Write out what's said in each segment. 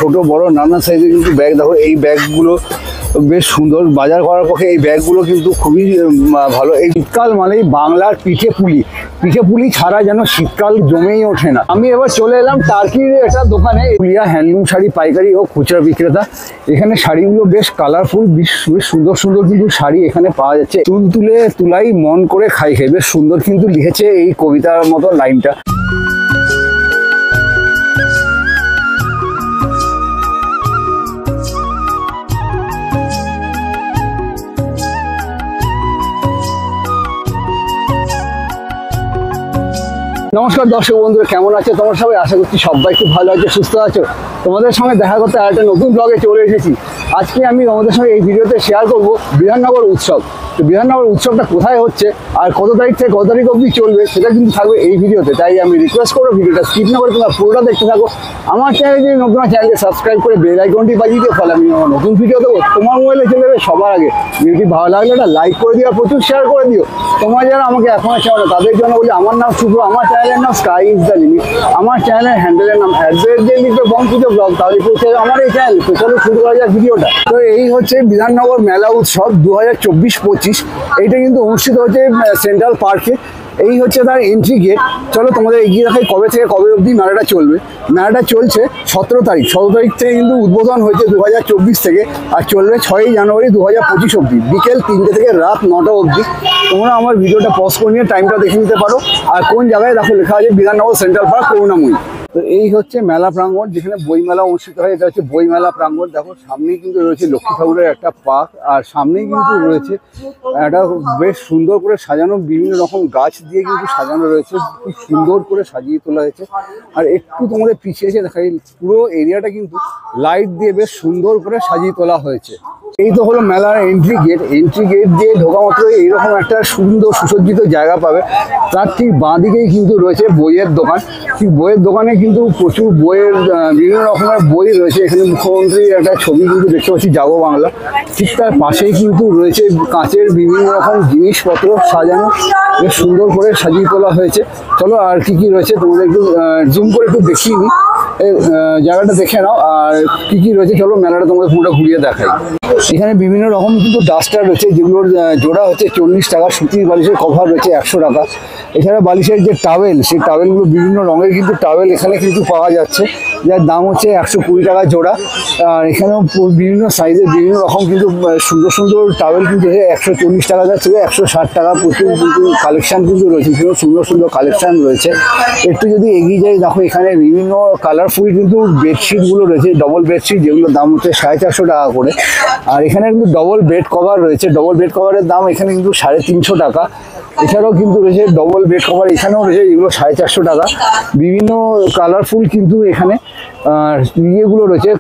ছোট বড় নানা সাইজের কিন্তু ব্যাগ। দেখো এই ব্যাগগুলো বেশ সুন্দর, বাজার করার পক্ষে এই ব্যাগগুলো কিন্তু খুবই ভালো। এই শীতকাল মানেই বাংলার পিঠে পুলি ছাড়া যেন শীতকাল জমেই ওঠে না। আমি এবার চলে এলাম টার্কির একটা দোকানে, ফুলিয়া হ্যান্ডলুম শাড়ি পাইকারি ও খুচরা বিক্রেতা। এখানে শাড়িগুলো বেশ কালারফুল, বেশ সুন্দর সুন্দর কিন্তু শাড়ি এখানে পাওয়া যাচ্ছে। তুলাই মন করে খাই, বেশ সুন্দর কিন্তু লিখেছে এই কবিতার মতো লাইনটা। নমস্কার দর্শক বন্ধুরা, কেমন আছে তোমার সবাই? আশা করছি সবাই খুব ভালো আছে, সুস্থ আছো। তোমাদের সঙ্গে দেখা করতে আরেকটা নতুন ব্লগে চলে এসেছি। আজকে আমি তোমাদের সঙ্গে এই ভিডিওতে শেয়ার করব বিধাননগর উৎসব। তো বিধাননগর উৎসবটা কোথায় হচ্ছে আর কত তারিখ থেকে কত তারিখ অবধি চলবে সেটা কিন্তু থাকবে এই ভিডিওতে। তাই আমি রিকোয়েস্ট করবো ভিডিওটা স্কিপ না করে তোমরা পুরোটা দেখতে থাকো। আমার চ্যানেলে যদি নতুন চ্যানেলকে সাবস্ক্রাইব করে বেল আইকনটি বাজিয়ে দিয়ে, ফলে আমি নতুন ভিডিও দেবো তোমার মোবাইলে চলে যাবে সবার আগে। ভিডিওটি ভালো লাগলে একটা লাইক করে দিও, প্রচুর শেয়ার করে দিও। তোমরা যারা আমাকে এখনো চাও না তাদের জন্য বলি, আমার নাম শুভ্র, আমার চ্যানেলের নাম স্কাই ইজ দ্য লিমিট। আমার চ্যানেলের হ্যান্ডেলের নাম @লিখবে বঙ্কিত ব্লগ, তাহলে পৌঁছে আমার এই চ্যানেল। তো চলো শুরু করা যাক ভিডিওটা। তো এই হচ্ছে বিধাননগর মেলা উৎসব 2024-25। এইটা কিন্তু অনুষ্ঠিত হচ্ছে সেন্ট্রাল পার্কে। এই হচ্ছে তার এন্ট্রি গেট। চলো তোমাদের এগিয়ে দেখাই কবে থেকে কবে অবধি মেলাটা চলবে। মেলাটা চলছে 17 তারিখ থেকে কিন্তু উদ্বোধন হয়েছে 2024 থেকে, আর চলবে 6 জানুয়ারি 2025 অবধি, বিকেল 3টে থেকে রাত 9টা অবধি। তোমরা আমার ভিডিওটা পজ করে নিয়ে টাইমটা দেখে নিতে পারো। আর কোন জায়গায় দেখো লেখা আছে বিধাননগর সেন্ট্রাল পার্ক করুণাময়ী। তো এই হচ্ছে মেলা প্রাঙ্গণ, যেখানে বইমেলা অনুষ্ঠিত হয়। এটা হচ্ছে বইমেলা প্রাঙ্গণ। দেখো সামনেই কিন্তু রয়েছে লক্ষ্মী ঠাকুরের একটা পার্ক, আর সামনেই কিন্তু রয়েছে একটা বেশ সুন্দর করে সাজানো, বিভিন্ন রকম গাছ দিয়ে কিন্তু সাজানো রয়েছে, খুব সুন্দর করে সাজিয়ে তোলা হয়েছে। আর একটু তোমাদের পিছিয়ে এসে দেখাই, পুরো এরিয়াটা কিন্তু লাইট দিয়ে বেশ সুন্দর করে সাজিয়ে তোলা হয়েছে। এই তো হলো মেলার এন্ট্রি গেট। এন্ট্রি গেট দিয়ে ঢোকা মাত্র এইরকম একটা সুন্দর সুসজ্জিত জায়গা পাবে। তার ঠিক বাঁ দিকেই কিন্তু রয়েছে বইয়ের দোকান। ঠিক বইয়ের দোকানে কিন্তু প্রচুর বইয়ের বিভিন্ন রকমের বই রয়েছে। এখানে মুখ্যমন্ত্রীর একটা ছবি কিন্তু দেখতে পাচ্ছি, যাবো বাংলা। ঠিক তার পাশেই কিন্তু রয়েছে কাঁচের বিভিন্ন রকম জিনিসপত্র সাজানো, বেশ সুন্দর করে সাজিয়ে তোলা হয়েছে। চলো আর কি কি রয়েছে তোমাদের একটু জুম করে একটু দেখিয়ে নিই, জায়গাটা দেখে নাও আর কি কি রয়েছে। চলো মেলাটা তোমাদের পুরোটা ঘুরিয়ে দেখাই। এখানে বিভিন্ন রকম কিন্তু ডাস্টার রয়েছে, যেগুলোর জোড়া হচ্ছে 40 টাকা। সুতির বালিশের কভার রয়েছে 100 টাকা। এছাড়া বালিশের যে টাওয়েল, সেই টাওয়েলগুলো বিভিন্ন রঙের কিন্তু টাওয়েল এখানে কিন্তু পাওয়া যাচ্ছে, যার দাম হচ্ছে 120 টাকা জোড়া। আর এখানেও বিভিন্ন সাইজের বিভিন্ন রকম কিন্তু সুন্দর সুন্দর টাওয়েল কিন্তু 140 টাকা যাচ্ছে, 160 টাকা। প্রচুর কিন্তু কালেকশান কিন্তু রয়েছে, বিভিন্ন সুন্দর সুন্দর কালেকশান রয়েছে। একটু যদি এগিয়ে যাই, দেখো এখানে বিভিন্ন কালারফুল কিন্তু বেডশিটগুলো রয়েছে, ডবল বেডশিট, যেগুলোর দাম হচ্ছে 450 টাকা করে। আর এখানে কিন্তু ডবল বেড কভার রয়েছে, ডবল বেড কভারের দাম এখানে কিন্তু 350 টাকা। এছাড়াও কিন্তু রয়েছে ডবল বেড কভার, এখানেও রয়েছে যেগুলো 450 টাকা। বিভিন্ন কালারফুল কিন্তু এখানে ইয়েগুলো রয়েছে।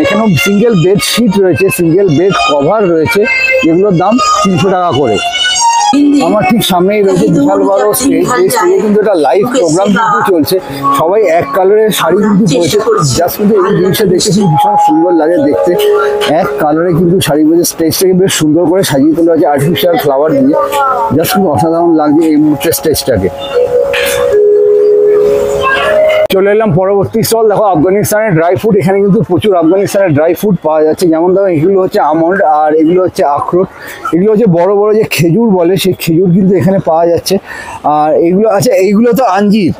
এখানেও সিঙ্গেল বেড শিট রয়েছে, সিঙ্গেল বেড কভার রয়েছে, যেগুলোর দাম 300 টাকা করে। আমার ঠিক সামনেই রয়েছে বিশাল বড় স্টেজ। এই স্টেজে কিন্তু একটা লাইভ প্রোগ্রাম কিন্তু চলছে। সবাই এক কালারের শাড়ি কিন্তু পরেছে, জাস্ট কিন্তু এই জিনিসটা দেখতে কিন্তু ভীষণ সুন্দর লাগে দেখতে। এক কালারে কিন্তু শাড়ি পরেছে, স্টেজটাকে বেশ সুন্দর করে সাজিয়ে তোলা হয়েছে আর্টিফিশিয়াল ফ্লাওয়ার দিয়ে। জাস্ট কিন্তু অসাধারণ লাগছে এই মুহূর্তে স্টেজটাকে। চলে এলাম পরবর্তী স্টল। দেখো আফগানিস্তানের ড্রাই ফ্রুট। এখানে কিন্তু প্রচুর আফগানিস্তানের ড্রাই ফ্রুট পাওয়া যাচ্ছে। যেমন দেখো এগুলো হচ্ছে আমন্ড, আর এগুলো হচ্ছে আখরোট। এগুলো হচ্ছে বড় বড় যে খেজুর বলে, সেই খেজুর কিন্তু এখানে পাওয়া যাচ্ছে। আর এগুলো আছে, এইগুলো তো আঞ্জির,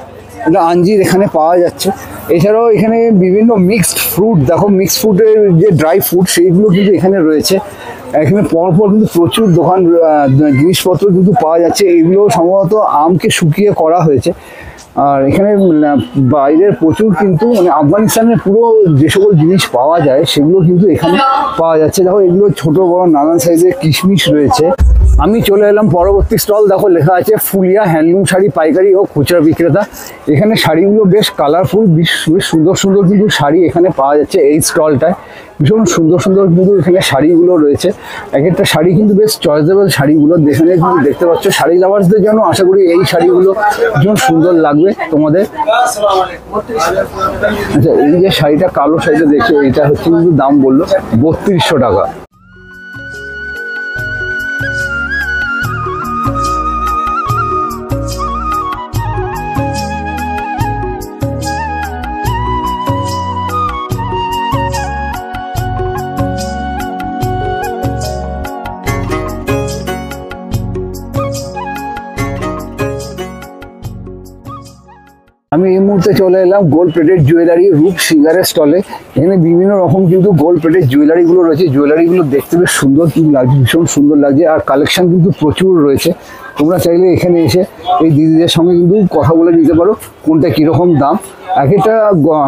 আঞ্জির এখানে পাওয়া যাচ্ছে। এছাড়াও এখানে বিভিন্ন মিক্সড ফ্রুট, দেখো মিক্সড ফ্রুটের যে ড্রাই ফ্রুট সেইগুলো কিন্তু এখানে রয়েছে। এখানে পরপর কিন্তু প্রচুর দোকান জিনিসপত্র কিন্তু পাওয়া যাচ্ছে। এগুলো সম্ভবত আমকে শুকিয়ে করা হয়েছে। আর এখানে বাইরের প্রচুর কিন্তু মানে আফগানিস্তানের পুরো যে সকল জিনিস পাওয়া যায় সেগুলো কিন্তু এখানে পাওয়া যাচ্ছে। দেখো এগুলো ছোট বড় নানান সাইজের কিশমিশ রয়েছে। আমি চলে এলাম পরবর্তী স্টল। দেখো লেখা আছে ফুলিয়া হ্যান্ডলুম শাড়ি পাইকারি ও খুচরা বিক্রেতা। এখানে শাড়িগুলো বেশ কালারফুল, বেশ সুন্দর সুন্দর কিন্তু শাড়ি এখানে পাওয়া যাচ্ছে। এই স্টলটায় ভীষণ সুন্দর সুন্দর কিন্তু এখানে শাড়িগুলো রয়েছে। এক একটা শাড়ি কিন্তু বেশ চয়েসেবল শাড়িগুলো এখানে কিন্তু দেখতে পাচ্ছ। শাড়ি লাভার্সদের জন্য আশা করি এই শাড়িগুলো ভীষণ সুন্দর লাগবে তোমাদের। আচ্ছা, এই যে শাড়িটা কালো শাড়িটা দেখছো, এটা হচ্ছে কিন্তু দাম বললো 3200 টাকা। আমি এই মুহূর্তে চলে এলাম গোল্ড প্লেটেড জুয়েলারি রূপ সিঙ্গারের স্টলে। এখানে বিভিন্ন রকম কিন্তু গোল্ড প্লেটেড জুয়েলারিগুলো রয়েছে। জুয়েলারিগুলো দেখতে বেশ সুন্দর কিন্তু লাগছে, ভীষণ সুন্দর লাগছে, আর কালেকশন কিন্তু প্রচুর রয়েছে। তোমরা চাইলে এখানে এসে এই দিদিদের সঙ্গে কিন্তু কথা বলে নিতে পারো কোনটা কীরকম দাম। এক একটা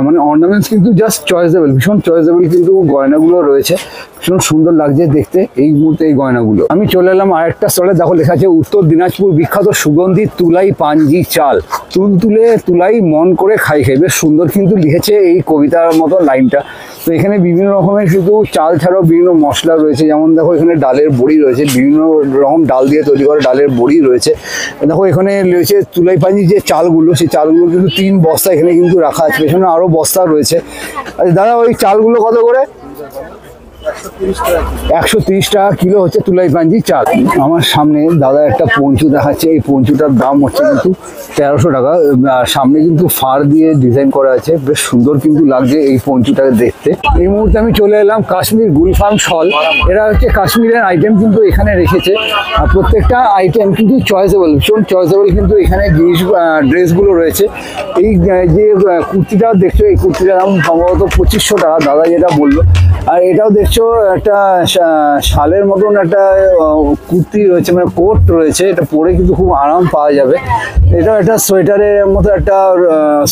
মানে অর্নামেন্টস কিন্তু জাস্ট চয়েসেবল, ভীষণ চয়েসেবল কিন্তু গয়নাগুলো রয়েছে, ভীষণ সুন্দর লাগছে দেখতে এই মুহূর্তে এই গয়নাগুলো। আমি চলে এলাম আরেকটা স্টলে, দেখো লেখা আছে উত্তর দিনাজপুর বিখ্যাত সুগন্ধি তুলাই পাঞ্জি চাল, তুলে তুলাই মন করে খাই খাই। বেশ সুন্দর কিন্তু লিখেছে এই কবিতার মতো লাইনটা। তো এখানে বিভিন্ন রকমের শুধু চাল ছাড়াও বিভিন্ন মশলা রয়েছে, যেমন দেখো এখানে ডালের বড়ি রয়েছে, বিভিন্ন রকম ডাল দিয়ে তৈরি করা ডালের বড়ি রয়েছে। দেখো এখানে রয়েছে তুলাই পাঞ্জি যে চালগুলো, সেই চালগুলো কিন্তু 3 বস্তা এখানে কিন্তু রাখা আছে, পেছনে আরও বস্তা রয়েছে। আচ্ছা দাদা, ওই চালগুলো কত করে? 130 টাকা কিলো হচ্ছে তুলাই পাঞ্জি চাল। আমার সামনে দাদা একটা পঞ্চু দেখাচ্ছে, এই পঞ্চুটার দাম হচ্ছে কিন্তু 1300 টাকা। সামনে কিন্তু ফার দিয়ে ডিজাইন করা আছে, বেশ সুন্দর কিন্তু লাগছে এই পঞ্চুটাকে দেখতে। এই মুহূর্তে আমি চলে এলাম কাশ্মীর গুলফাম শল। এরা হচ্ছে কাশ্মীরের আইটেম কিন্তু এখানে রেখেছে, আর প্রত্যেকটা আইটেম কিন্তু চয়েসেবল, ভীষণ চয়েসেবল কিন্তু এখানে ড্রেসগুলো রয়েছে। এই যে কুর্তিটা দেখছো, এই কুর্তিটার দাম সম্ভবত 2500 টাকা দাদা যেটা বললো। আর এটাও দেখছো একটা শালের মতন একটা কুর্তি রয়েছে, মানে কোট রয়েছে, এটা পরে কিন্তু খুব আরাম পাওয়া যাবে। এটাও একটা সোয়েটারের মতো একটা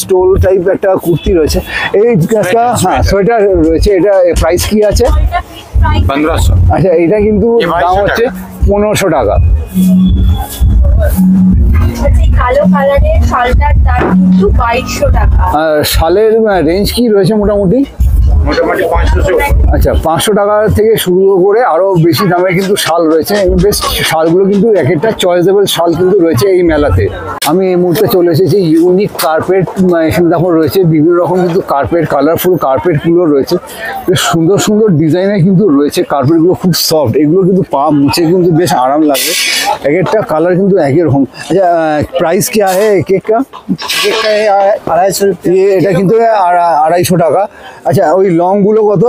স্টোল টাইপ একটা কুর্তি রয়েছে। এই একটা হ্যাঁ সোয়েটার রয়েছে, এটা প্রাইস কি আছে? 1500। আচ্ছা, এটা কিন্তু দাম হচ্ছে 1500 টাকা। কালো কালারের শালটার দাম কিন্তু 2200 টাকা। আর শালের রেঞ্জ কি রয়েছে মোটামুটি? মোটামুটি 500। আচ্ছা, 500 টাকা থেকে শুরু করে আরো বেশি দামে কিন্তু শাল রয়েছে। বেশ শালগুলো কিন্তু এক একটা চয়েসেবল শাল কিন্তু রয়েছে এই মেলাতে। আমি এই মুহূর্তে চলে এসেছি ইউনিক কার্পেট। এখানে দেখো রয়েছে বিভিন্ন রকম কিন্তু কার্পেট, কালারফুল কার্পেটগুলো রয়েছে, বেশ সুন্দর সুন্দর ডিজাইনের কিন্তু রয়েছে। কার্পেটগুলো খুব সফট, এগুলো কিন্তু পা মুছে কিন্তু বেশ আরাম লাগবে। এক একটা কালার কিন্তু একই রকম। আচ্ছা, प्राइस क्या है केक का? केक का है 250 रुपये। এটা কিন্তু 250 টাকা। আচ্ছা, ওই লংগুলো কত?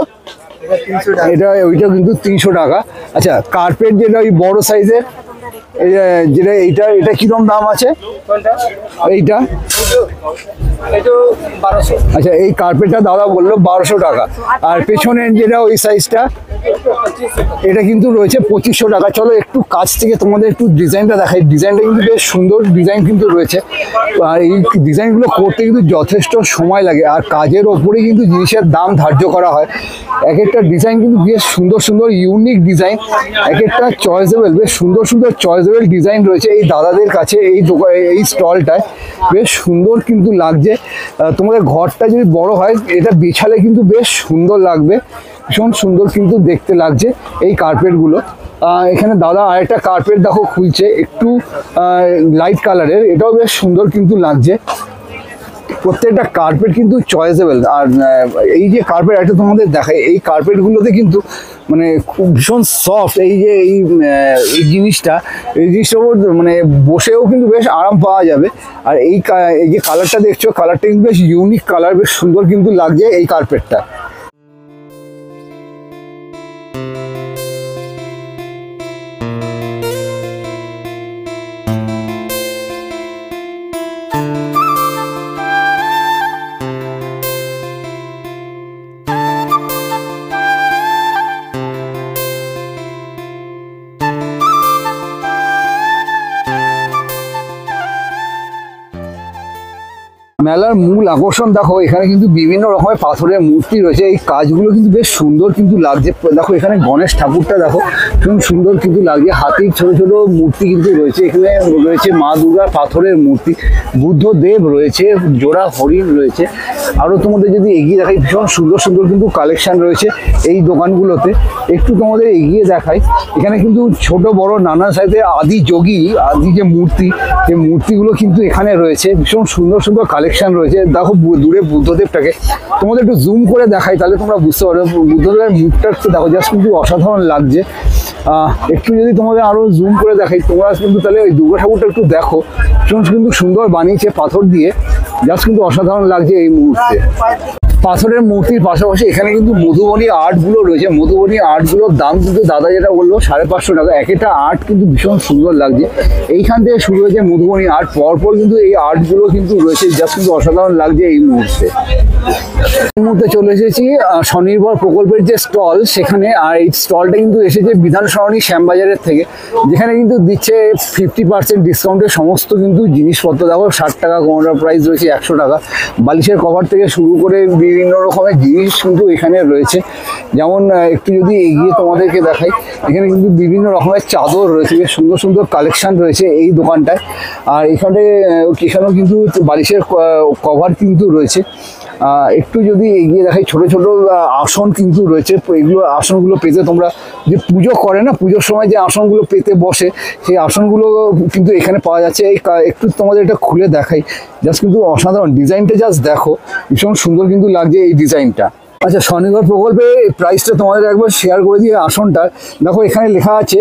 এটা ওইটা কিন্তু 300 টাকা। আচ্ছা, কার্পেট যেটা ওই বড় সাইজের, যেটা এটা কিরকম দাম আছে? এইটা আচ্ছা, এই কার্পেটটা দাদা বললো 1200 টাকা। আর পেছনের যেটা ওই সাইজটা, এটা কিন্তু রয়েছে 2500 টাকা। চলো একটু কাছ থেকে তোমাদের একটু ডিজাইনটা দেখাই। ডিজাইনটা কিন্তু বেশ সুন্দর ডিজাইন কিন্তু রয়েছে, আর এই ডিজাইনগুলো করতে কিন্তু যথেষ্ট সময় লাগে, আর কাজের ওপরে কিন্তু জিনিসের দাম ধার্য করা হয়। এক একটা ডিজাইন কিন্তু বেশ সুন্দর সুন্দর ইউনিক ডিজাইন, এক একটা চয়েসেবল, বেশ সুন্দর সুন্দর চয়েসেবল ডিজাইন রয়েছে এই দাদাদের কাছে। এই স্টলটায় বেশ সুন্দর কিন্তু লাগছে। তোমাদের ঘরটা যদি বড় হয়, এটা বিছালে কিন্তু বেশ সুন্দর লাগবে, ভীষণ সুন্দর কিন্তু দেখতে লাগছে এই কার্পেটগুলো। এখানে দাদা আরেকটা কার্পেট দেখো খুলছে, একটু লাইট কালারের, এটাও বেশ সুন্দর কিন্তু লাগছে। প্রত্যেকটা কার্পেট কিন্তু চয়েসেবল। আর এই যে কার্পেট একটা তোমাদের দেখায়, এই কার্পেটগুলোতে কিন্তু মানে খুব ভীষণ সফট। এই যে এই জিনিসটা মানে বসেও কিন্তু বেশ আরাম পাওয়া যাবে। আর এই যে কালারটা দেখছো, কালারটা কিন্তু বেশ ইউনিক কালার, বেশ সুন্দর কিন্তু লাগছে এই কার্পেটটা। মেলার মূল আকর্ষণ দেখো, এখানে কিন্তু বিভিন্ন রকমের পাথরের মূর্তি রয়েছে। এই কাজগুলো কিন্তু বেশ সুন্দর কিন্তু লাগছে। দেখো এখানে গণেশ ঠাকুরটা দেখো, খুব সুন্দর কিন্তু লাগছে। হাতির ছোট ছোট মূর্তি কিন্তু রয়েছে। এখানে রয়েছে মা দুর্গার পাথরের মূর্তি, বুদ্ধদেব রয়েছে, জোড়া হরিণ রয়েছে। আরও তোমাদের যদি এগিয়ে দেখাই, ভীষণ সুন্দর সুন্দর কিন্তু কালেকশন রয়েছে এই দোকানগুলোতে। একটু তোমাদের এগিয়ে দেখাই, এখানে কিন্তু ছোট বড় নানা সাইজের আদি যোগী, আদি যে মূর্তি, এই মূর্তিগুলো কিন্তু এখানে রয়েছে। ভীষণ সুন্দর সুন্দর কালেকশন রয়েছে। দেখো দূরে বুদ্ধদেবটাকে তোমাদের একটু জুম করে দেখাই, তাহলে তোমরা বুঝতে পারবে। বুদ্ধদেবের মুখটা একটু দেখো, জাস্ট কিন্তু অসাধারণ লাগছে। একটু যদি তোমাদের আরো জুম করে দেখাই, তোমরা কিন্তু তাহলে ওই দুর্গা ঠাকুরটা একটু দেখো, ভীষণ কিন্তু সুন্দর বানিয়েছে পাথর দিয়ে, জাস্ট কিন্তু অসাধারণ লাগছে এই মুহূর্তে। পাথরের মূর্তির পাশাপাশি এখানে কিন্তু মধুবনী আর্টগুলো রয়েছে। মধুবনী আর্টগুলোর দাম কিন্তু দাদা যেটা বললো 550 টাকা। এক একটা আর্ট কিন্তু ভীষণ সুন্দর লাগছে। এইখান থেকে শুরু হয়েছে মধুবনী আর্ট, পরপর কিন্তু এই আর্টগুলো কিন্তু রয়েছে, জাস্ট কিন্তু অসাধারণ লাগছে এই মুহূর্তে। এই মুহূর্তে চলে এসেছি স্বনির্ভর প্রকল্পের যে স্টল সেখানে। আর এই স্টলটা কিন্তু এসেছে বিধান সরণি শ্যামবাজারের থেকে, যেখানে কিন্তু দিচ্ছে 50% ডিসকাউন্টের সমস্ত কিন্তু জিনিসপত্র। দেখো 60 টাকা, কোনোটার প্রাইস রয়েছে 100 টাকা। বালিশের কভার থেকে শুরু করে বিভিন্ন রকমের জিনিস কিন্তু এখানে রয়েছে। যেমন একটু যদি এগিয়ে তোমাদেরকে দেখাই, এখানে কিন্তু বিভিন্ন রকমের চাদর রয়েছে, বেশ সুন্দর সুন্দর কালেকশন রয়েছে এই দোকানটায়। আর এখানেও কিন্তু বালিশের কভার কিন্তু রয়েছে। একটু যদি এগিয়ে দেখাই, ছোট ছোট আসন কিন্তু রয়েছে। এগুলো আসনগুলো পেতে তোমরা যে পুজো করে না, পুজোর সময় যে আসনগুলো পেতে বসে, সেই আসনগুলো কিন্তু এখানে পাওয়া যাচ্ছে। একটু তোমাদের এটা খুলে দেখাই, জাস্ট কিন্তু অসাধারণ ডিজাইনটা, জাস্ট দেখো ভীষণ সুন্দর কিন্তু লাগছে এই ডিজাইনটা। আচ্ছা, স্বনির্ভর প্রকল্পে প্রাইসটা তোমাদের একবার শেয়ার করে দিয়ে আসনটার দেখো এখানে লেখা আছে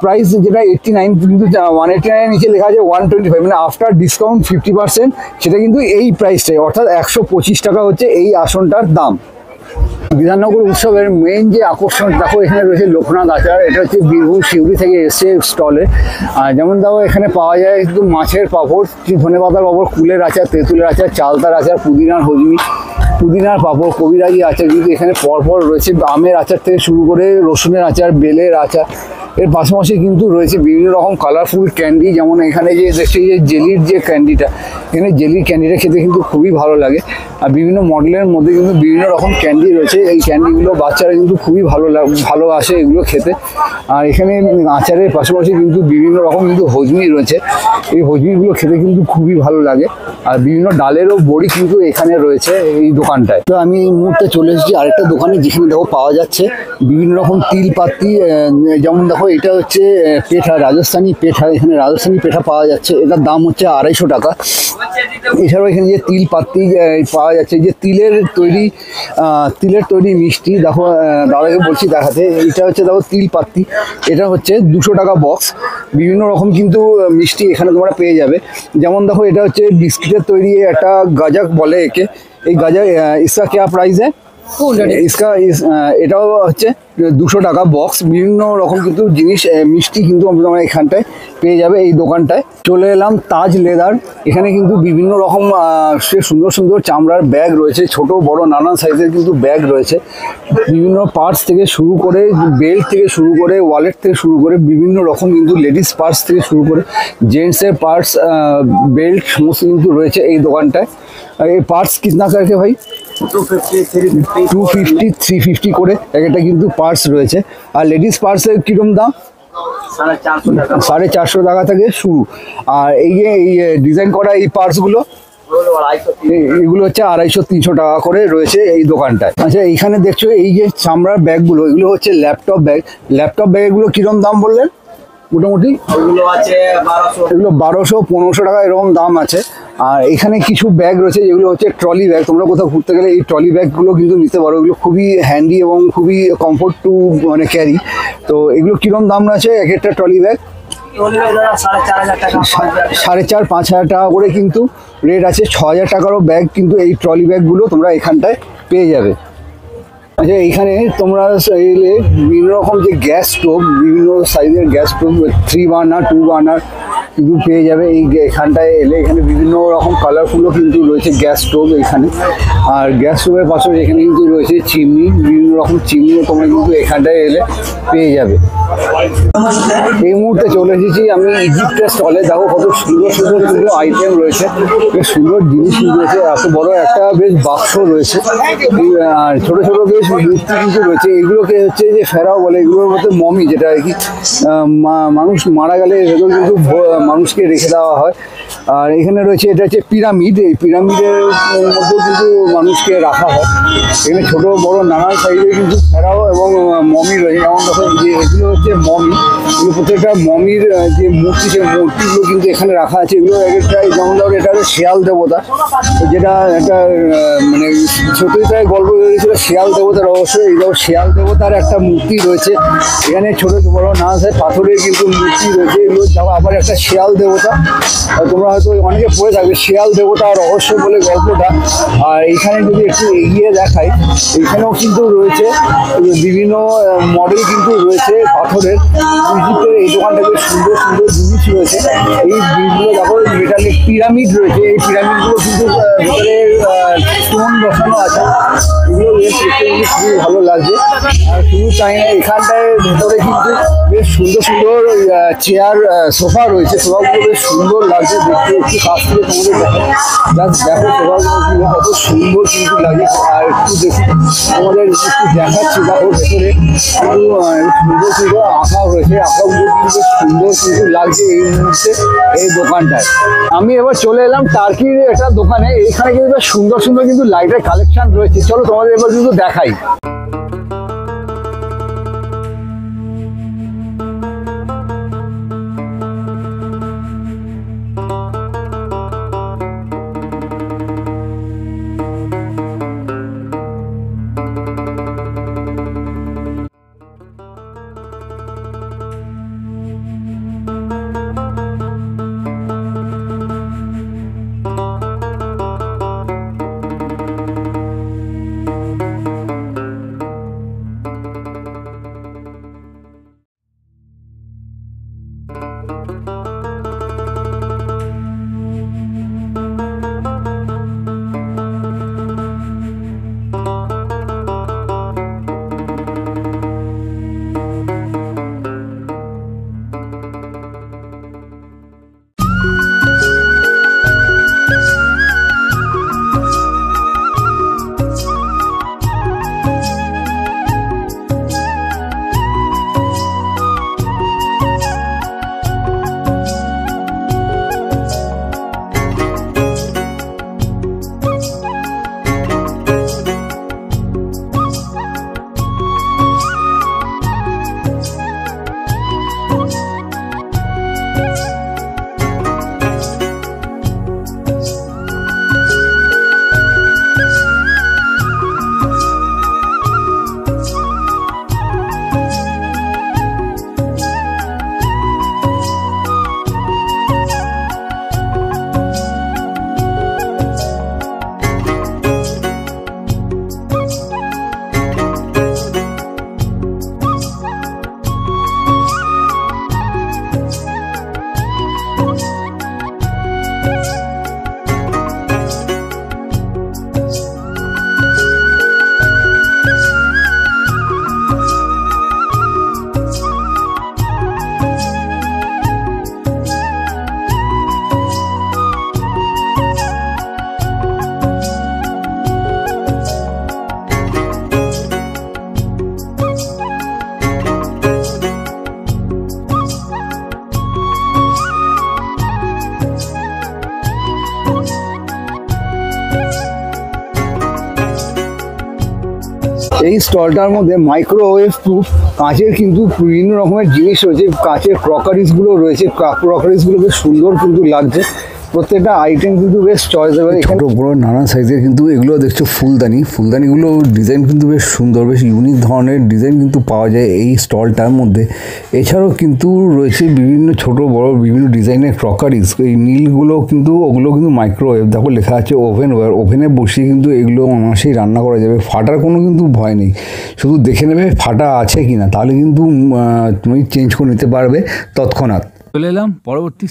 প্রাইস যেটা 89, কিন্তু 189 এর নিচে লেখা আছে 125, মানে আফটার ডিসকাউন্ট 50%, সেটা কিন্তু এই প্রাইসটাই, অর্থাৎ 125 টাকা হচ্ছে এই আসনটার দাম। বিধাননগর উৎসবের মেইন যে আকর্ষণ দেখো এখানে রয়েছে লোকনাথ আচার। এটা হচ্ছে বীরভূম শিউরি থেকে এসছে স্টলে। আর যেমন দেখো এখানে পাওয়া যায় একটু মাছের পাঁপড়, ধনেপাতার পাঁপড়, কুলের আচার, তেঁতুলের আচার, চালতার আচার, পুদিনার হজমি, পুদিনার পাঁপড়, কবিরাজি আচার কিন্তু এখানে পরপর রয়েছে। আমের আচার থেকে শুরু করে রসুনের আচার, বেলের আচার। এর পাশাপাশি কিন্তু রয়েছে বিভিন্ন রকম কালারফুল ক্যান্ডি। যেমন এখানে যে দেখছি যে জেলির যে ক্যান্ডিটা, এখানে জেলির ক্যান্ডিটা খেতে কিন্তু খুবই ভালো লাগে। আর বিভিন্ন মডেলের মধ্যে কিন্তু বিভিন্ন রকম ক্যান্ডি রয়েছে। এই ক্যান্ডিগুলো বাচ্চারা কিন্তু খুবই ভালোবাসে এগুলো খেতে। আর এখানে আচারের পাশাপাশি কিন্তু বিভিন্ন রকম কিন্তু হজমি রয়েছে। এই হজমিগুলো খেতে কিন্তু খুবই ভালো লাগে। আর বিভিন্ন ডালেরও বড়ি কিন্তু এখানে রয়েছে এই দোকানটায়। তো আমি এই মুহূর্তে চলে এসেছি আরেকটা দোকানে, যেখানে দেখো পাওয়া যাচ্ছে বিভিন্ন রকম তিল পাত্তি। যেমন দেখো এটা হচ্ছে পেঠা, রাজস্থানী পেঠা। এখানে রাজস্থানী পেঠা পাওয়া যাচ্ছে, এটার দাম হচ্ছে 250 টাকা। এছাড়াও এখানে যে তিল পাত্তি পাওয়া যাচ্ছে, যে তিলের তৈরি মিষ্টি, দেখো দাদাকে বলছি দেখাতে। এটা হচ্ছে দেখো তিল পাত্তি, এটা হচ্ছে 200 টাকা বক্স। বিভিন্ন রকম কিন্তু মিষ্টি এখানে তোমরা পেয়ে যাবে। যেমন দেখো এটা হচ্ছে বিস্কিটের তৈরি একটা গাজা বলে একে। এই গাজা ইসকা क्या प्राइस है? এটাও হচ্ছে 200 টাকা বক্স। বিভিন্ন রকম কিন্তু জিনিস মিষ্টি কিন্তু তোমরা এখানটায় পেয়ে যাবে এই দোকানটায়। চলে এলাম তাজ লেদার। এখানে কিন্তু বিভিন্ন রকম সে সুন্দর সুন্দর চামড়ার ব্যাগ রয়েছে, ছোট বড় নানান সাইজের কিন্তু ব্যাগ রয়েছে। বিভিন্ন পার্টস থেকে শুরু করে, বেল্ট থেকে শুরু করে, ওয়ালেট থেকে শুরু করে, বিভিন্ন রকম কিন্তু লেডিস পার্টস থেকে শুরু করে জেন্টসের পার্টস, বেল্ট সমস্ত কিন্তু রয়েছে এই দোকানটায়। এই পার্টস কিতনা করকে ভাই? 250, 350 করে একটা কিন্তু পার্টস রয়েছে। আর লেডিস পার্টসের কিরকম দাম? 450 টাকা থেকে শুরু। আর এই যে এই ডিজাইন করা এই পার্টসগুলো, এগুলো হচ্ছে 250-300 টাকা করে রয়েছে এই দোকানটায়। আচ্ছা, এইখানে দেখছো এই যে চামড়ার ব্যাগগুলো, এগুলো হচ্ছে ল্যাপটপ ব্যাগ। ল্যাপটপ ব্যাগগুলো কিরকম দাম বললেন? মোটামুটি এগুলো 1200-1500 টাকা এরকম দাম আছে। আর এখানে কিছু ব্যাগ রয়েছে যেগুলো হচ্ছে ট্রলি ব্যাগ। তোমরা কোথাও ঘুরতে গেলে এই ট্রলি ব্যাগগুলো কিন্তু নিতে পারো। এগুলো খুবই হ্যান্ডি এবং খুবই কমফোর্ট টু মানে ক্যারি। তো এগুলো কিরকম দাম আছে এক একটা ট্রলি ব্যাগ? 4,500-5,000 টাকা করে কিন্তু রেট আছে। 6,000 টাকারও ব্যাগ কিন্তু এই ট্রলি ব্যাগগুলো তোমরা এখানটায় পেয়ে যাবে। আচ্ছা, এইখানে তোমরা এলে বিভিন্ন রকম যে গ্যাস স্টোভ, বিভিন্ন সাইজের গ্যাস স্টোভ, 3 বার্নার 2 বার্নার কিন্তু পেয়ে যাবে এখানটায় এলে। এখানে বিভিন্ন রকম কালারফুলও কিন্তু রয়েছে গ্যাস স্টোভ এখানে। আর গ্যাস স্টোভের পাশে এখানে কিন্তু রয়েছে চিমনি, বিভিন্ন রকম চিমনিও তোমরা কিন্তু এখানটায় এলে পেয়ে যাবে। এই মুহূর্তে চলে এসেছি আমি ইজিপ্টের স্টলে। দেখো কত সুন্দর সুন্দর কিন্তু আইটেম রয়েছে, বেশ সুন্দর জিনিস রয়েছে। এত বড় একটা বেশ বাক্স রয়েছে, আর ছোট ছোট বেশ মূর্তি কিন্তু রয়েছে। এগুলোকে হচ্ছে যে ফেরাও বলে। এগুলোর মধ্যে মমি, যেটা আর কি মানুষ মারা গেলে ভেতর কিন্তু মানুষকে রেখে দেওয়া হয়। আর এখানে রয়েছে এটা হচ্ছে পিরামিড। এই পিরামিডের মধ্যেও কিন্তু মানুষকে রাখা হয়। এখানে ছোট বড় নানান সাইজের কিন্তু ফেরাও এবং মমি রয়েছে। যেমন দেখো যে এগুলো হচ্ছে মমি, এগুলো প্রত্যেকটা মমির যে মূর্তি, সেই মূর্তিগুলো কিন্তু এখানে রাখা আছে। এগুলো একটা যেমন ধরো এটা হচ্ছে শেয়াল দেবতা, যেটা একটা মানে ছোটটায় গল্প হয়েছিল শেয়াল দেবতার রহস্য। এই যেমন শেয়াল দেবতার একটা মূর্তি রয়েছে এখানে, ছোট বড় নানা সাইজ পাথরের কিন্তু মূর্তি রয়েছে। এগুলো যাওয়া আবার একটা শেয়াল দেবতা, তোমরা হয়তো অনেকে পড়ে থাকবে শেয়াল দেবতার রহস্য বলে গল্পটা। আর এইখানে যদি একটু এগিয়ে দেখাই, এইখানেও কিন্তু রয়েছে বিভিন্ন মডেল কিন্তু রয়েছে পাথরের। ইজিপ্টের এই দোকানটা বেশ সুন্দর সুন্দর জিনিস রয়েছে। এই জিনিসগুলো দেখো, মেটালের পিরামিড রয়েছে, এই পিরামিডগুলো কিন্তু ভেতরে স্টোন বসানো আছে। এগুলো বেশ দেখতে খুবই ভালো লাগছে। আর শুধু তাই না, এখানটায় ভেতরে কিন্তু বেশ সুন্দর সুন্দর চেয়ার সোফা রয়েছে। সোফাগুলো বেশ সুন্দর লাগছে দেখতে। একটু কাছ থেকে তোমাদের দেখো, জাস্ট দেখো সোফাগুলো কত সুন্দর কিন্তু লাগে। আর একটু দেখি তোমাদের একটু দেখাচ্ছি, দেখো ভেতরে কিন্তু সুন্দর সুন্দর আঁকা রয়েছে। আঁকাগুলো কিন্তু বেশ সুন্দর কিন্তু লাগছে এই মুহূর্তে এই দোকানটায়। আমি এবার চলে এলাম টার্কির একটা দোকানে। এইখানে কিন্তু বেশ সুন্দর সুন্দর কিন্তু লাইটের কালেকশন রয়েছে। চলো তোমাদের এবার কিন্তু দেখাই। এই স্টলটার মধ্যে মাইক্রোওয়েভ প্রুফ কাঁচের কিন্তু বিভিন্ন রকমের জিনিস রয়েছে। কাঁচের ক্রকারিজগুলো রয়েছে, ক্রকারিজগুলো বেশ সুন্দর কিন্তু লাগছে। প্রত্যেকটা আইটেম কিন্তু বেশ চয়েসেবল। ছোটো বড়ো নানা সাইজের কিন্তু এগুলো দেখছো ফুলদানিগুলো ডিজাইন কিন্তু বেশ সুন্দর, বেশ ইউনিক ধরনের ডিজাইন কিন্তু পাওয়া যায় এই স্টলটার মধ্যে। এছাড়াও কিন্তু রয়েছে বিভিন্ন ছোট বড় বিভিন্ন ডিজাইনের ক্রকারিজ। এই নীলগুলো কিন্তু ওগুলো কিন্তু মাইক্রোওয়েভ, দেখো লেখা আছে ওভেনওয়্যার। ওভেনে বসিয়ে কিন্তু এগুলো অনায়াসেই রান্না করা যাবে, ফাটার কোনো কিন্তু ভয় নেই। শুধু দেখে নেবে ফাটা আছে কি না, তাহলে কিন্তু তুমি চেঞ্জ করে নিতে পারবে তৎক্ষণাৎ। চলে এলাম পরবর্তী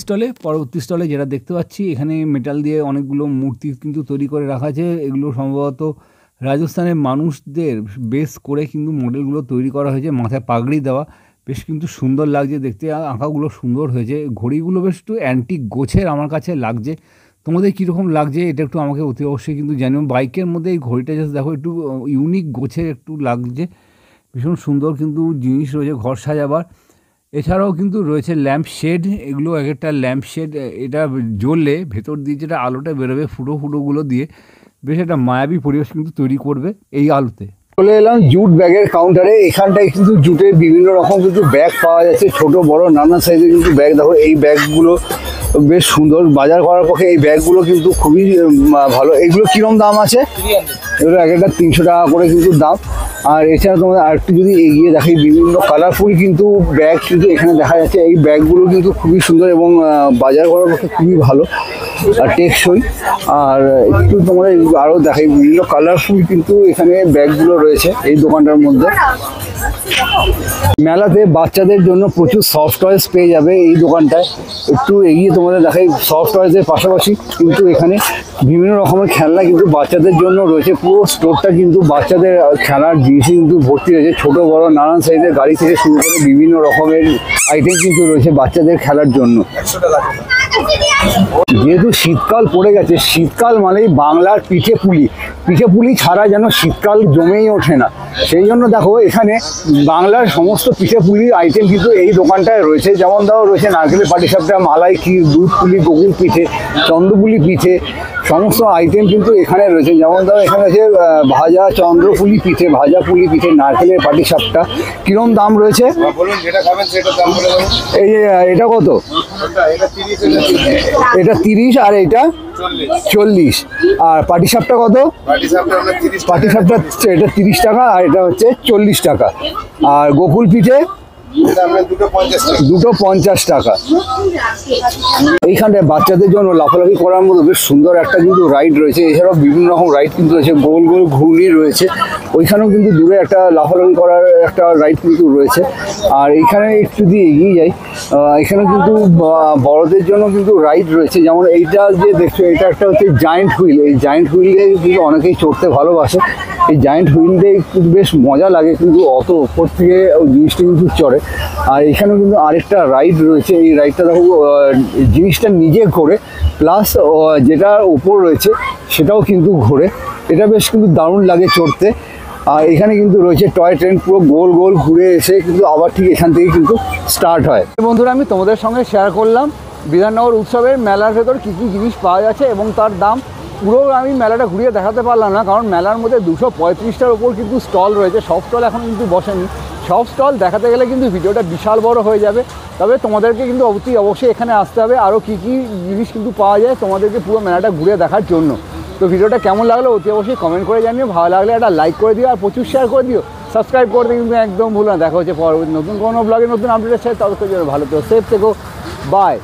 স্টলে যেটা দেখতে পাচ্ছি, এখানে মেটাল দিয়ে অনেকগুলো মূর্তি কিন্তু তৈরি করে রাখা আছে। এগুলো সম্ভবত রাজস্থানের মানুষদের বেস করে কিন্তু মডেলগুলো তৈরি করা হয়েছে, মাথায় পাগড়ি দেওয়া। বেশ কিন্তু সুন্দর লাগছে দেখতে, আঁকাগুলো সুন্দর হয়েছে। ঘড়িগুলো বেশ একটু অ্যান্টিক গোছের আমার কাছে লাগছে। তোমাদের কীরকম লাগছে এটা একটু আমাকে অতি অবশ্যই কিন্তু জানিও। বাইকের মধ্যে এই ঘড়িটা জাস্ট দেখো, একটু ইউনিক গোছের একটু লাগছে, ভীষণ সুন্দর কিন্তু জিনিস রয়েছে ঘর সাজাবার। এছাড়াও কিন্তু রয়েছে ল্যাম্প শেড। এগুলো এক একটা ল্যাম্প শেড, এটা জ্বললে ভেতর দিয়ে যেটা আলোটা বেরোবে ফুটোগুলো দিয়ে, বেশ একটা মায়াবী পরিবেশ কিন্তু তৈরি করবে এই আলোতে। চলে এলাম জুট ব্যাগের কাউন্টারে। এখানটায় কিন্তু জুটের বিভিন্ন রকম কিন্তু ব্যাগ পাওয়া যাচ্ছে, ছোট বড় নানা সাইজের কিন্তু ব্যাগ। দেখো এই ব্যাগগুলো বেশ সুন্দর, বাজার করার পক্ষে এই ব্যাগগুলো কিন্তু খুবই ভালো। এগুলো কিরম দাম আছে? এগুলো এক একটা 300 টাকা করে কিন্তু দাম। আর এছাড়া তোমাদের আরেকটু যদি এগিয়ে দেখাই, বিভিন্ন কালারফুল কিন্তু ব্যাগ কিন্তু এখানে দেখা যাচ্ছে। এই ব্যাগগুলো কিন্তু খুবই সুন্দর এবং বাজার করার পক্ষে খুবই ভালো আর টেকসই। আর একটু তোমাদের আরও দেখাই, বিভিন্ন কালারফুল কিন্তু এখানে ব্যাগগুলো রয়েছে এই দোকানটার মধ্যে। মেলাতে বাচ্চাদের জন্য প্রচুর সফট টয়েস পেয়ে যাবে এই দোকানটায়। একটু এগিয়ে তোমাদের দেখাই, সফট টয়েসের পাশাপাশি কিন্তু এখানে বিভিন্ন রকমের খেলনা কিন্তু বাচ্চাদের জন্য রয়েছে। পুরো স্টোরটা কিন্তু বাচ্চাদের খেলার জিনিসই কিন্তু ভর্তি রয়েছে, ছোট বড় নানান সাইজের গাড়ি থেকে শুরু করে বিভিন্ন রকমের আইটেম কিন্তু রয়েছে বাচ্চাদের খেলার জন্য। যেহেতু শীতকাল পড়ে গেছে, শীতকাল মানেই বাংলার পিঠে পুলি ছাড়া যেন শীতকাল জমেই ওঠে না। সেই জন্য দেখো এখানে বাংলার সমস্ত পিঠে পুলির আইটেম কিন্তু এই দোকানটায় রয়েছে। যেমন ধরো রয়েছে নারকেলের পাটিসাপটা, মালাই ক্ষীর, দুধ পুলি, গোকুল পিঠে, চন্দ্রপুলি পিঠে, সমস্ত আইটেম কিন্তু এখানে রয়েছে। যেমন ধরো এখানে আছে ভাজা চন্দ্রপুলি পিঠে, ভাজা পুলি পিঠে, নারকেলের পাটিসাপটা। কিরম দাম রয়েছে? বলুন যেটা খাবেন সেটার দাম বলে দেবো। এই যে এটা কত? এটা 30 আর এটা 40। আর পাটিসাপটা কত? পাটিসাপটা এটা 30 টাকা আর এটা হচ্ছে 40 টাকা। আর গোকুল পিঠে দুটো 50 টাকা। এইখানটায় বাচ্চাদের জন্য লাফালাফি করার মতো বেশ সুন্দর একটা কিন্তু রাইড রয়েছে। এছাড়াও বিভিন্ন রকম রাইড কিন্তু রয়েছে, গোল গোল ঘুর্ণি রয়েছে। ওইখানেও কিন্তু দূরে একটা লাফালাফি করার একটা রাইড কিন্তু রয়েছে। আর এইখানে একটু দিয়ে এগিয়ে যাই, এখানে কিন্তু বড়দের জন্য কিন্তু রাইড রয়েছে। যেমন এইটা যে দেখছো, এটা একটা হচ্ছে জায়েন্ট হুইল। এই জায়েন্ট হুইলে কিন্তু অনেকেই চড়তে ভালোবাসে। এই জায়েন্ট হুইলটাই কিন্তু বেশ মজা লাগে, কিন্তু অত ওপর থেকে ওই জিনিসটা কিন্তু চড়ে। আর এখানেও কিন্তু আরেকটা রাইড রয়েছে। এই রাইডটা দেখো জিনিসটা নিজে ঘোরে, প্লাস যেটার উপর রয়েছে সেটাও কিন্তু ঘোরে। এটা বেশ কিন্তু দারুণ লাগে চড়তে। আর এখানে কিন্তু রয়েছে টয় ট্রেন, পুরো গোল গোল ঘুরে এসে কিন্তু আবার ঠিক এখান থেকে কিন্তু স্টার্ট হয়। বন্ধুরা, আমি তোমাদের সঙ্গে শেয়ার করলাম বিধাননগর উৎসবের মেলার ভেতর কী কী জিনিস পাওয়া যাচ্ছে এবং তার দাম। পুরো আমি মেলাটা ঘুরিয়ে দেখাতে পারলাম না, কারণ মেলার মধ্যে 235টার ওপর কিন্তু স্টল রয়েছে। সব স্টল এখন কিন্তু বসেনি। সব স্টল দেখাতে গেলে কিন্তু ভিডিওটা বিশাল বড় হয়ে যাবে। তবে তোমাদেরকে কিন্তু অবশ্যই এখানে আসতে হবে। আরও কী কী জিনিস কিন্তু পাওয়া যায় তোমাদেরকে পুরো মেলাটা ঘুরে দেখার জন্য। তো ভিডিওটা কেমন লাগলো অবশ্যই কমেন্ট করে জানিও। ভালো লাগলে একটা লাইক করে দিও আর প্রচুর শেয়ার করে দিও। সাবস্ক্রাইব করতে কিন্তু একদম ভুলো না। দেখা হচ্ছে পরবর্তী নতুন কোনো ব্লগে নতুন আপডেটের সাথে। ততক্ষণ ভালো থেকো, সেফ থেকো, বাই।